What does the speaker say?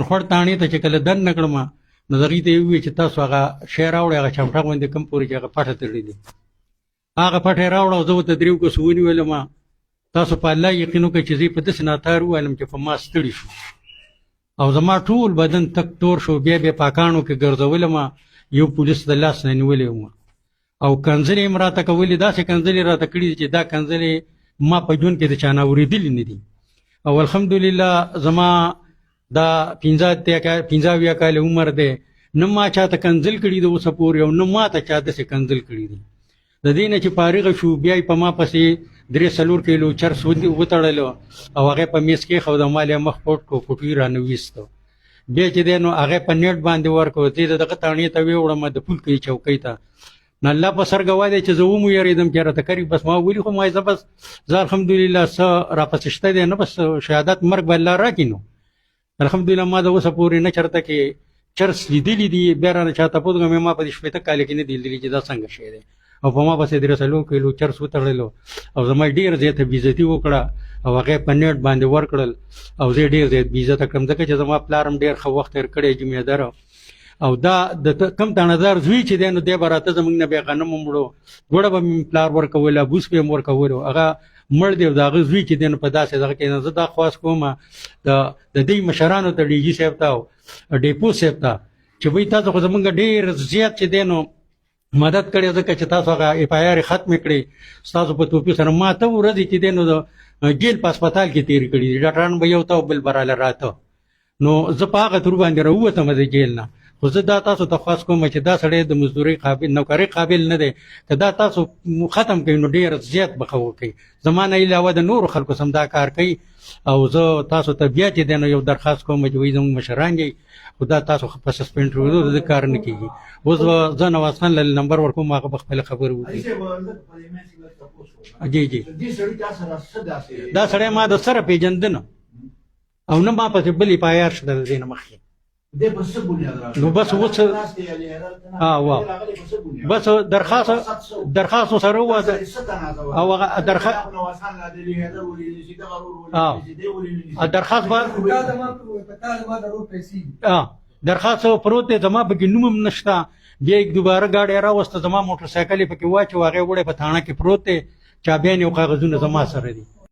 خړ تاڼې ته چې کله دننه کړم نو دغې ته یې وویل چې تاسو هغه شی راوړئ هغه چمټه غوندې کوم پورې چې هغه پټه تړلې دي هغه پټه یې راوړه او زه ورته درېو کسو ونیولم تاسو په الله یقین وکړئ چې زه یې په داسې ناتار وویلم چې په ما ستړي شو او زما ټول بدن تک تور شو بیا بیا پاکانو کې ګرځولم یو پولیس د لاس نه نیولی وم او کنځلې یې م راته کولې داسې کنځلې راته کړي دي چې دا کنځلې ما په ژوند کې د چا نه اورېدلې نه دي او الحمدلله زما دا 15 کاله عمر دی نه ما چاته کنځل کړي د اوسه پورې او نه ما ته چا داسې کنځل کړي دي د دې نه چې فارغه شو بیا یې په ما پسې 3-4 کیلو چرس وتړلو او هغې په میز کېښود او ما یې مخ پټ کړو پټوي رانه ویستو بیا چې دی نو هغې په نیټ باندې ورکړو زه د دغه تاڼې ته ویوړم د پولکۍ چوکۍ ته نو الله په سر ګواه دی چې زه ومویرېدم چې راته کري بس ما ولي خو ما زه بس زه الحمدلله څه راپسې شته دی نه بس شهادت مرګ به الله راکړي نو الحمدلله ما د اوسه پورې نه چېرته کې چرس لیدلي دي بیا رانه چا تپوس کوم ما په دې 15 کاله کې نه دي لیدلي چې دا څنګه شی دی او په ما پسې 3 کیلو چرس وتړلو او زما ډېر زیاته بېعزتي وکړه او هغې په نیټ باندې ورکړل او زه ډېر زیات بېعزته کړم ځکه چې زما پلار هم ډېر ښه وخت تېر کړی جمیدار او دا د کم تاڼهدار زوی چې دی نو دی به راته زموږ نه بیا غنم هم وړو ګوړه به مې پلار ورکوله بوس به یې م ورکولو هغه مړ دی او د هغه زوی چې دی نو په داسې دغه کې زه دا خواست کوم د دې مشرانو ته ډي جي صاحب ته او ډیپو صاحب ته چې وایي تاسو خو زموږ ډېر زیات چې دی نو مدد کړی ځکه چې تاسو هغه اف آی آر ختمې کړې ستاسو په توفیق سره ما ته ورځې چې دی نو د جیل په هسپتال کې تېرې کړي دي ډاکټران به یو ته او بل به راله راته نو زه په هغه تور باندې راووتم د جیل نه خو زه دا تاسو ته خواست کوم چې دا سړی د مزدورۍ قابل نوکرۍ قابل نه دی که دا تاسو ختم کوئ نو ډېر زیات به ښه وکړئ زما نه علاوه د نورو خلکو سم دا کار کوي او زه تاسو ته بیا چې دی نو یو درخواست کوم چې وایي زموږ مشران دی خو دا تاسو په سسپینډ کړو د کار نه کېږي اوس به زه نواز خان له نمبر ورکوم هغه به خپله خبرې وکړي جی جی دا سړی ما د سره پیژنده نه او نه ما پسې بل اف آی آر شته د دې نه مخکې نو بس اوس واو بس درخواست سره وواده او هغه درخواست درخواست پروت دی زما پکې نوم هم نشته بیا یې دوباره ګاډی راوسته زما موټر سایکل یې پکې واچو هغې وړی په تاڼه کې پروت دی چابیان او کاغذونه زما سره دي